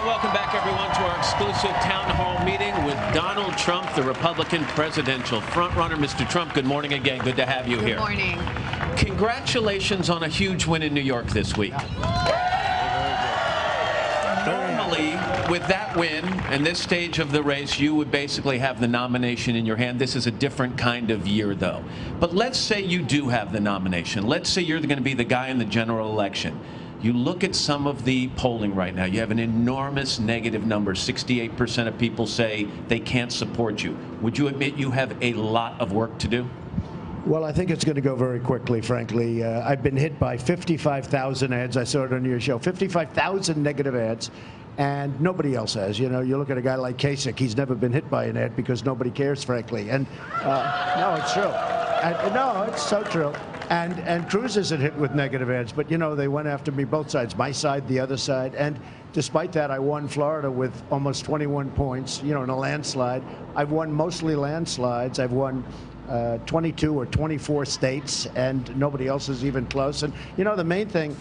welcome back, everyone, to our exclusive town hall meeting with Donald Trump, the Republican presidential frontrunner. Mr. Trump, good morning again. Good to have you here. Good morning. Congratulations on a huge win in New York this week. Normally, with that win and this stage of the race, you would basically have the nomination in your hand. This is a different kind of year, though. But let's say you do have the nomination. Let's say you're going to be the guy in the general election. You look at some of the polling right now. You have an enormous negative number. 68% of people say they can't support you. Would you admit you have a lot of work to do? Well, I think it's going to go very quickly, frankly. I've been hit by 55,000 ads. I saw it on your show. 55,000 negative ads, and nobody else has. You know, you look at a guy like Kasich. He's never been hit by an ad because nobody cares, frankly. And no, it's true. No, it's so true. And Cruz isn't hit with negative ads, but, you know, they went after me both sides, my side, the other side. And despite that, I won Florida with almost 21 points, you know, in a landslide. I've won mostly landslides. I've won 22 or 24 states, and nobody else is even close. And, you know, the main thing,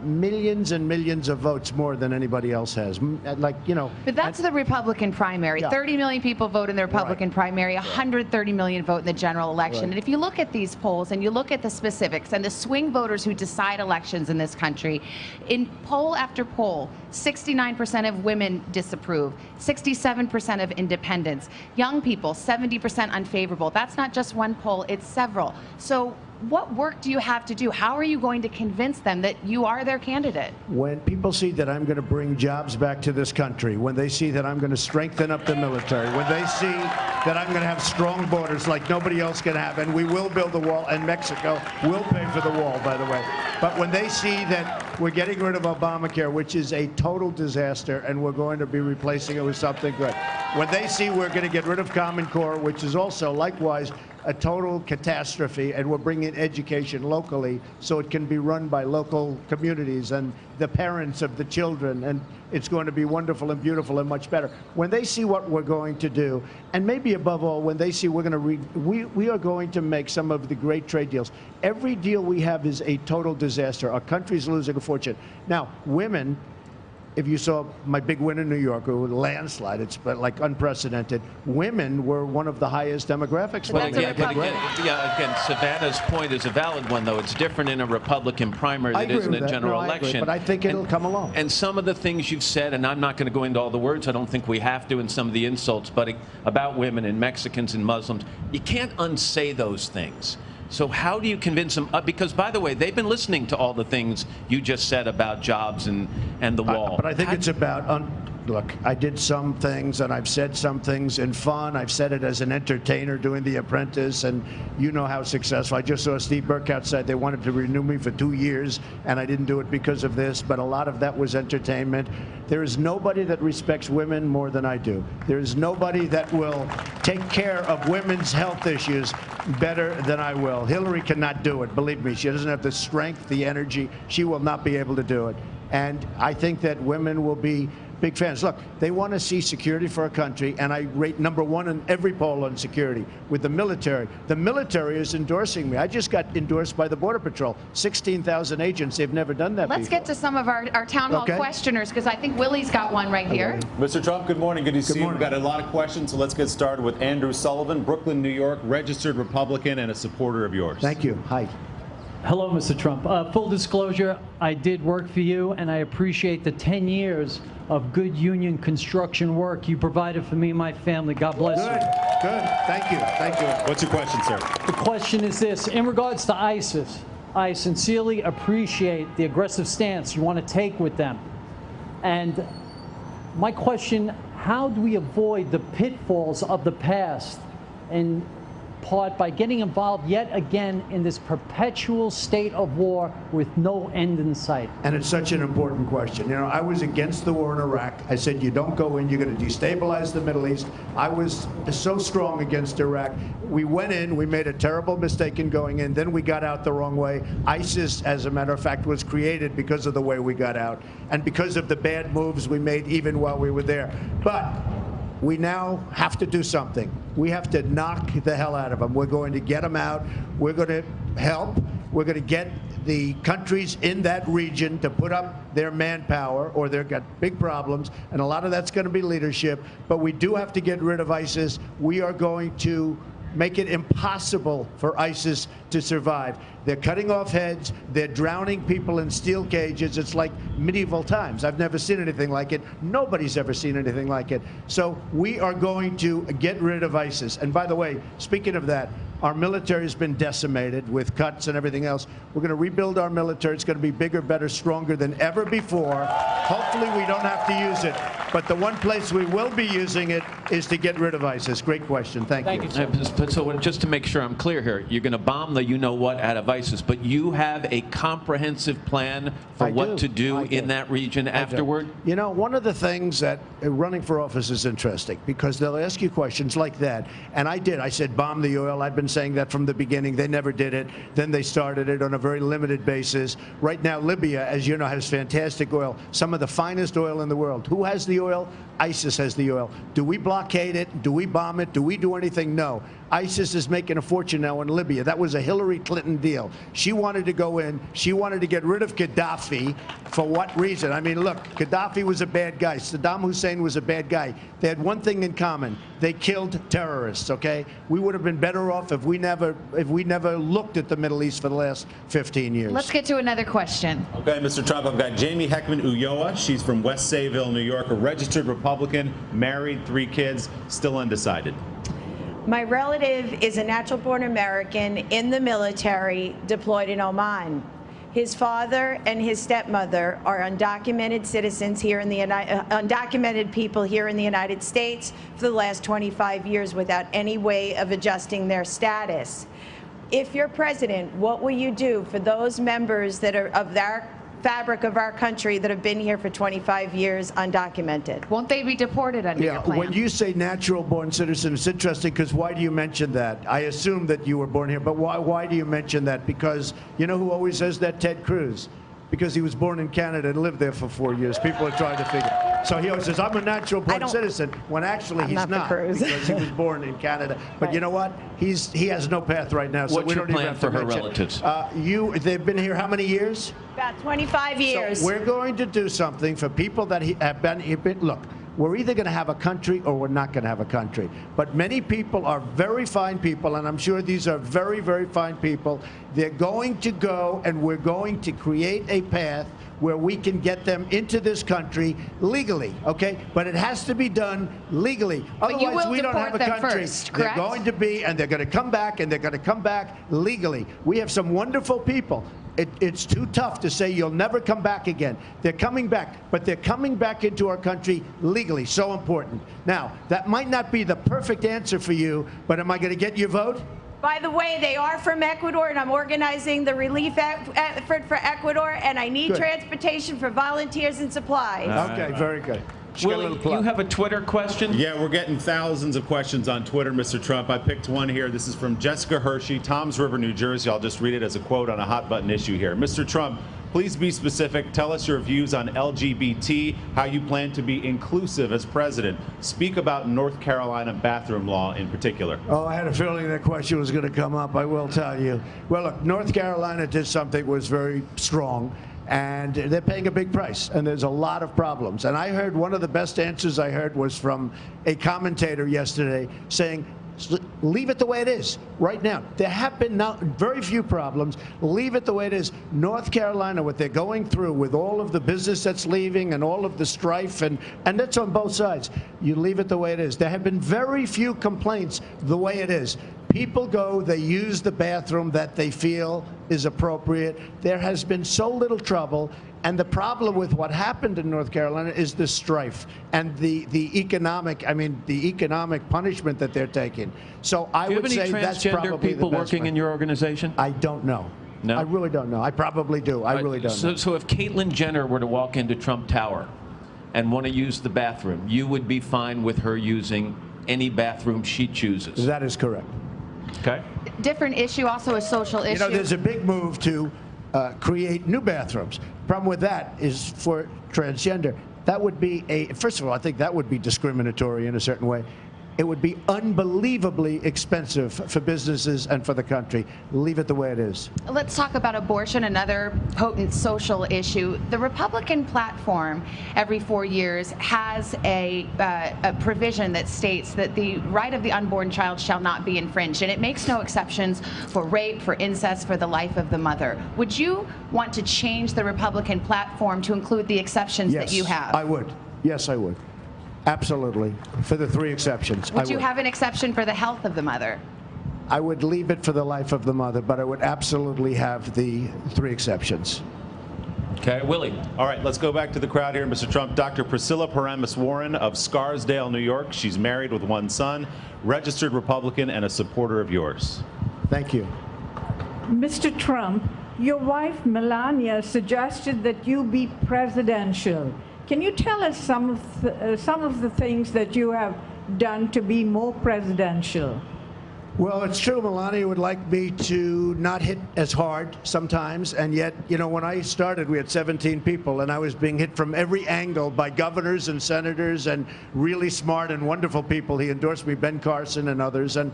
millions and millions of votes more than anybody else has. Like, you know. But that's the Republican primary. Yeah. 30 million people vote in the Republican primary, 130 million vote in the general election. Right. And if you look at these polls and you look at the specifics and the swing voters who decide elections in this country, in poll after poll, 69% of women disapprove, 67% of independents, young people, 70% unfavorable. That's not just one poll, it's several. So what work do you have to do? How are you going to convince them that you are their candidate? When people see that I'm going to bring jobs back to this country, when they see that I'm going to strengthen up the military, when they see that I'm going to have strong borders like nobody else can have, and we will build a wall, and Mexico will pay for the wall, by the way. But when they see that we're getting rid of Obamacare, which is a total disaster, and we're going to be replacing it with something good. When they see we're going to get rid of Common Core, which is also likewise a total catastrophe, and we're bringing education locally so it can be run by local communities and the parents of the children, and it's going to be wonderful and beautiful and much better. When they see what we're going to do, and maybe above all, when they see we're going to we are going to make some of the great trade deals. Every deal we have is a total disaster. Our country's losing a fortune. Now, women, if you saw my big win in New York, it was a landslide. It's like unprecedented. Women were one of the highest demographics. But again, Savannah's point is a valid one, though. It's different in a Republican primary than it is in a general election. But I think it'll come along. And some of the things you've said, and I'm not going to go into all the words, I don't think we have to, and some of the insults, but about women and Mexicans and Muslims, you can't unsay those things. So how do you convince them? Because, by the way, they've been listening to all the things you just said about jobs and the wall. But I think it's about, look, I did some things, and I've said some things in fun. I've said it as an entertainer doing The Apprentice, and you know how successful. I just saw Steve Burkhardt said they wanted to renew me for 2 years, and I didn't do it because of this, but a lot of that was entertainment. There is nobody that respects women more than I do. There is nobody that will take care of women's health issues better than I will. Hillary cannot do it, believe me. She doesn't have the strength, the energy. She will not be able to do it. And I think that women will be big fans. Look, they want to see security for our country, and I rate #1 in every poll on security with the military. The military is endorsing me. I just got endorsed by the Border Patrol. 16,000 agents. They've never done that Let's before. get to some of our town hall questioners, because I think Willie's got one right here. Mr. Trump, good morning. Good to see you. We've got a lot of questions, so let's get started with Andrew Sullivan, Brooklyn, New York, registered Republican and a supporter of yours. Thank you. Hi. Hello, Mr. Trump. Full disclosure, I did work for you, and I appreciate the 10 years of good union construction work you provided for me and my family. God bless you. Good. Thank you. Thank you. What's your question, sir? The question is this. In regards to ISIS, I sincerely appreciate the aggressive stance you want to take with them. And my question, how do we avoid the pitfalls of the past, in part by getting involved yet again in this perpetual state of war with no end in sight? And it's such an important question. You know, I was against the war in Iraq. I said, you don't go in, you're going to destabilize the Middle East. I was so strong against Iraq. We went in, we made a terrible mistake in going in, then we got out the wrong way. ISIS, as a matter of fact, was created because of the way we got out and because of the bad moves we made even while we were there. But we now have to do something. We have to knock the hell out of them. We're going to get them out. We're going to help. We're going to get the countries in that region to put up their manpower, or they've got big problems, and a lot of that's going to be leadership. But we do have to get rid of ISIS. We are going to make it impossible for ISIS to survive. They're cutting off heads. They're drowning people in steel cages. It's like medieval times. I've never seen anything like it. Nobody's ever seen anything like it. So we are going to get rid of ISIS. And by the way, speaking of that, our military has been decimated with cuts and everything else. We're going to rebuild our military. It's going to be bigger, better, stronger than ever before. Hopefully we don't have to use it. But the one place we will be using it is to get rid of ISIS. Great question. Thank you. So just to make sure I'm clear here, you're going to bomb the you-know-what out of ISIS, but you have a comprehensive plan for what to do in that region afterward? You know, one of the things that running for office is interesting, because they'll ask you questions like that. And I did. I said bomb the oil. I've been saying that from the beginning. They never did it. Then they started it on a very limited basis. Right now, Libya, as you know, has fantastic oil, some of the finest oil in the world. Who has the oil? ISIS has the oil. Do we blockade it? Do we bomb it? Do we do anything? No. ISIS is making a fortune now in Libya. That was a Hillary Clinton deal. She wanted to go in. She wanted to get rid of Gaddafi. For what reason? I mean, look, Gaddafi was a bad guy. Saddam Hussein was a bad guy. They had one thing in common. They killed terrorists, okay? We would have been better off if we never looked at the Middle East for the last 15 years. Let's get to another question. Okay, Mr. Trump, I've got Jamie Heckman Ulloa. She's from West Sayville, New York, a registered Republican, married, 3 kids, still undecided. My relative is a natural-born American in the military deployed in Oman. His father and his stepmother are undocumented citizens here in the undocumented people here in the United States for the last 25 years without any way of adjusting their status. If you're president, what will you do for those members that are of our fabric of our country that have been here for 25 years undocumented? Won't they be deported under your plan? When you say natural-born citizen, it's interesting, because why do you mention that? I assume that you were born here, but why do you mention that? Because you know who always says that? Ted Cruz. Because he was born in Canada and lived there for 4 years. People are trying to figure. So he always says, I'm a natural-born citizen, when actually he's not, because he was born in Canada. But you know what? He has no path right now, so What's we your don't even plan have for to her mention. relatives? They've been here how many years? About 25 years. So we're going to do something for people that have been here. Look, we're either going to have a country or we're not going to have a country. But many people are very fine people, and I'm sure these are very, very fine people. They're going to go, and we're going to create a path where we can get them into this country legally, okay? But it has to be done legally. Otherwise, we don't have a country. First, they're going to be, and they're going to come back, and they're going to come back legally. We have some wonderful people. It's too tough to say you'll never come back again. They're coming back, but they're coming back into our country legally. So important. Now, that might not be the perfect answer for you, but am I going to get your vote? By the way, they are from Ecuador, and I'm organizing the relief effort for Ecuador, and I need transportation for volunteers and supplies. Okay, very good. Willie, you have a Twitter question? Yeah, we're getting thousands of questions on Twitter, Mr. Trump. I picked one here. This is from Jessica Hershey, Toms River, New Jersey. I'll just read it as a quote on a hot button issue here. Mr. Trump, please be specific. Tell us your views on LGBT, how you plan to be inclusive as president. Speak about North Carolina bathroom law in particular. Oh, I had a feeling that question was going to come up. I will tell you. Well, look, North Carolina did something that was very strong. And they're paying a big price, and there's a lot of problems. And I heard one of the best answers I heard was from a commentator yesterday saying, leave it the way it is right now. There have been very few problems. Leave it the way it is. North Carolina, what they're going through with all of the business that's leaving and all of the strife, and that's on both sides. You leave it the way it is. There have been very few complaints the way it is. People go, they use the bathroom that they feel is appropriate. There has been so little trouble. And the problem with what happened in North Carolina is the strife and the economic punishment that they're taking. So I would say that's probably the best. Do you have any transgender people working in your organization? I don't know. No? I really don't know. I probably do. I really don't know. So if Caitlyn Jenner were to walk into Trump Tower and want to use the bathroom, you would be fine with her using any bathroom she chooses? That is correct. Okay. Different issue, also a social issue. You know, there's a big move to create new bathrooms. Problem with that is for transgender, that would be first of all, I think that would be discriminatory in a certain way. it would be unbelievably expensive for businesses and for the country. Leave it the way it is. Let's talk about abortion, another potent social issue. The Republican platform every 4 years has a provision that states that the right of the unborn child shall not be infringed, and it makes no exceptions for rape, for incest, for the life of the mother. Would you want to change the Republican platform to include the exceptions that you have? Yes, I would. Yes, I would. Absolutely, for the 3 exceptions. Would you have an exception for the health of the mother? I would leave it for the life of the mother, but I would absolutely have the 3 exceptions. Okay, Willie. All right, let's go back to the crowd here, Mr. Trump. Dr. Priscilla Paramus Warren of Scarsdale, New York. She's married with 1 son, registered Republican, and a supporter of yours. Thank you. Mr. Trump, your wife Melania suggested that you be presidential. Can you tell us some of the things that you have done to be more presidential? Well, it's true. Melania would like me to not hit as hard sometimes, and yet, you know, when I started, we had 17 people, and I was being hit from every angle by governors and senators and really smart and wonderful people. He endorsed me, Ben Carson and others, and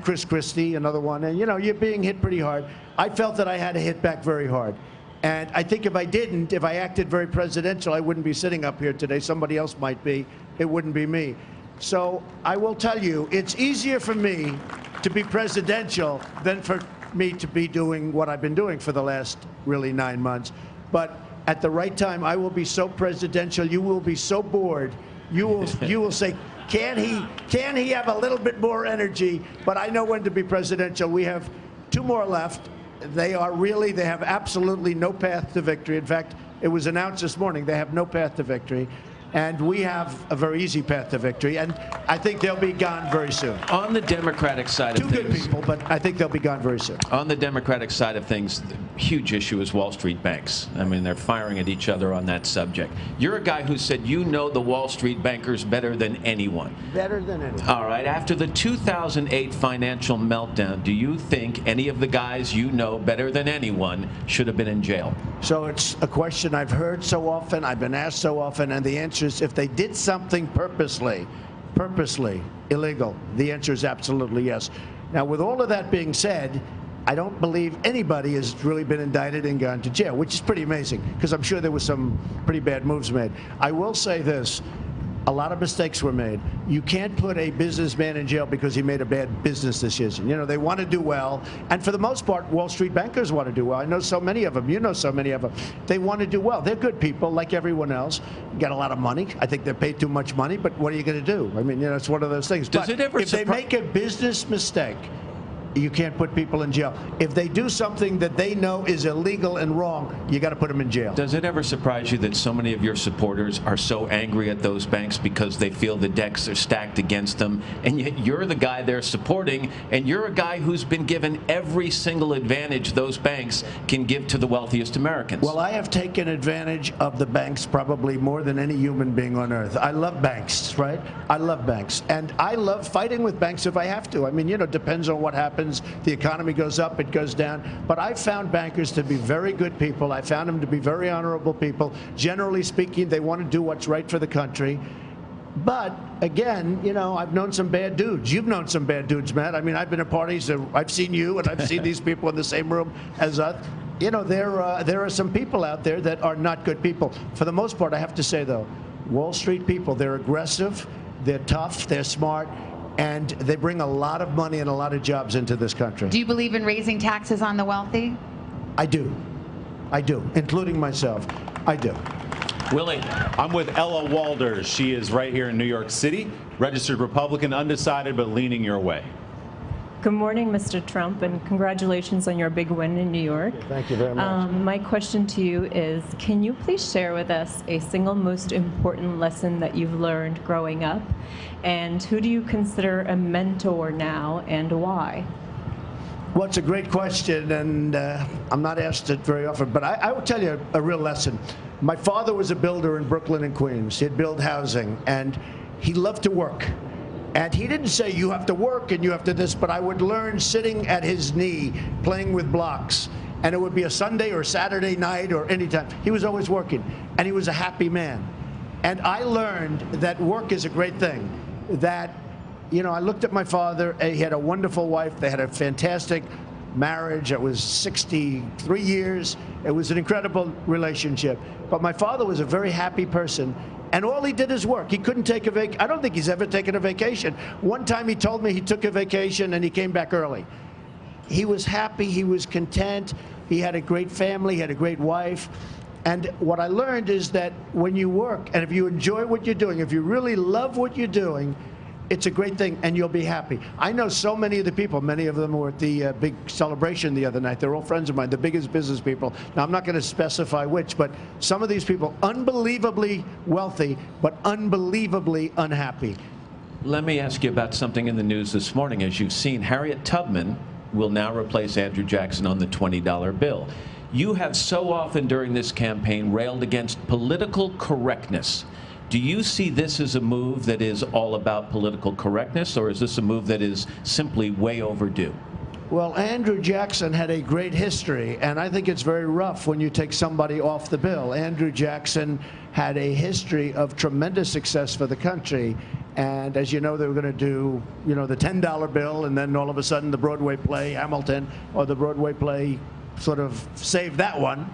Chris Christie, another one. And, you know, you're being hit pretty hard. I felt that I had to hit back very hard. And I think if I didn't, if I acted very presidential, I wouldn't be sitting up here today. Somebody else might be. It wouldn't be me. So I will tell you, it's easier for me to be presidential than for me to be doing what I've been doing for the last really 9 months. But at the right time, I will be so presidential, you will be so bored. You will say, can he have a little bit more energy? But I know when to be presidential. We have 2 more left. They have absolutely no path to victory. In fact, it was announced this morning they have no path to victory. And we have a very easy path to victory. And I think they'll be gone very soon. On the Democratic side of things. 2 good people, but I think they'll be gone very soon. On the Democratic side of things, the huge issue is Wall Street banks. I mean, they're firing at each other on that subject. You're a guy who said you know the Wall Street bankers better than anyone. Better than anyone. All right. After the 2008 financial meltdown, do you think any of the guys you know better than anyone should have been in jail? So it's a question I've heard so often, I've been asked so often, and the answer is if they did something purposely illegal, the answer is absolutely yes. Now, with all of that being said, I don't believe anybody has really been indicted and gone to jail, which is pretty amazing, because I'm sure there was some pretty bad moves made. I will say this. A lot of mistakes were made. You can't put a businessman in jail because he made a bad business decision. You know, they want to do well. And for the most part, Wall Street bankers want to do well. I know so many of them. You know so many of them. They want to do well. They're good people like everyone else. Get a lot of money. I think they're paid too much money, but what are you going to do? I mean, you know, it's one of those things. Does it ever if they make a business mistake, you can't put people in jail. If they do something that they know is illegal and wrong, you got to put them in jail. Does it ever surprise you that so many of your supporters are so angry at those banks because they feel the decks are stacked against them, and yet you're the guy they're supporting, and you're a guy who's been given every single advantage those banks can give to the wealthiest Americans? Well, I have taken advantage of the banks probably more than any human being on earth. I love banks, right? I love banks. And I love fighting with banks if I have to. I mean, you know, depends on what happens. The economy goes up, it goes down. But I've found bankers to be very good people. I found them to be very honorable people. Generally speaking, they want to do what's right for the country. But again, you know, I've known some bad dudes. You've known some bad dudes, Matt. I mean, I've been at parties. I've seen you, and I've seen these people in the same room as us. You know, there are some people out there that are not good people. For the most part, I have to say, though, Wall Street people, they're aggressive, they're tough, they're smart, and they bring a lot of money and a lot of jobs into this country. Do you believe in raising taxes on the wealthy? I do, including myself. I do. Willie, I'm with Ella Walders. She is right here in New York City, registered Republican, undecided, but leaning your way. Good morning, Mr. Trump, and congratulations on your big win in New York. Thank you very much. My question to you is, can you please share with us a single most important lesson that you've learned growing up? And who do you consider a mentor now, and why? Well, it's a great question, and I'm not asked it very often, but I will tell you a real lesson. My father was a builder in Brooklyn and Queens. He'd build housing, and he loved to work. And he didn't say, you have to work and you have to this, but I would learn sitting at his knee, playing with blocks. And it would be a Sunday or Saturday night or anytime. He was always working, and he was a happy man. And I learned that work is a great thing, that you know, I looked at my father. He had a wonderful wife. They had a fantastic marriage. It was 63 years. It was an incredible relationship. But my father was a very happy person. And all he did is work. He couldn't take a vacation. I don't think he's ever taken a vacation. One time he told me he took a vacation and he came back early. He was happy. He was content. He had a great family. He had a great wife. And what I learned is that when you work, and if you enjoy what you're doing, if you really love what you're doing, it's a great thing, and you'll be happy. I know so many of the people. Many of them were at the big celebration the other night. They're all friends of mine, the biggest business people. Now, I'm not going to specify which, but some of these people, unbelievably wealthy, but unbelievably unhappy. Let me ask you about something in the news this morning. As you've seen, Harriet Tubman will now replace Andrew Jackson on the $20 bill. You have so often during this campaign railed against political correctness. Do you see this as a move that is all about political correctness, or is this a move that is simply way overdue? Well, Andrew Jackson had a great history, and I think it's very rough when you take somebody off the bill. Andrew Jackson had a history of tremendous success for the country, and as you know, they were going to do, you know, the $10 bill, and then all of a sudden the Broadway play Hamilton, or the Broadway play sort of saved that one.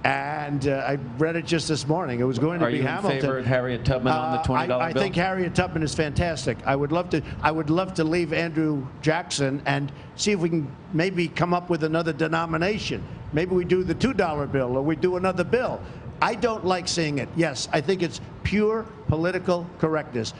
And I read it just this morning. It was going to be Hamilton. Are you in favor of Harriet Tubman on the $20 bill? I think Harriet Tubman is fantastic. I would love to leave Andrew Jackson and see if we can maybe come up with another denomination. Maybe we do the $2 bill, or we do another bill. I don't like seeing it. Yes, I think it's pure political correctness.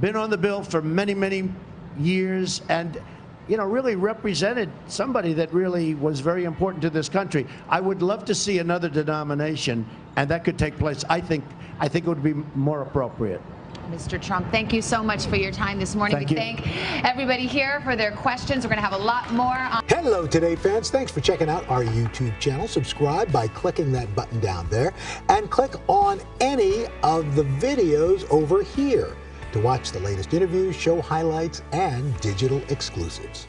Been on the bill for many, many years, and you know, really represented somebody that really was very important to this country. I would love to see another denomination, and that could take place. I think it would be more appropriate. Mr. Trump, thank you so much for your time this morning. Thank we you. thank everybody here for their questions. We're going to have a lot more on. Hello, Today fans. Thanks for checking out our YouTube channel. Subscribe by clicking that button down there, and click on any of the videos over here to watch the latest interviews, show highlights, and digital exclusives.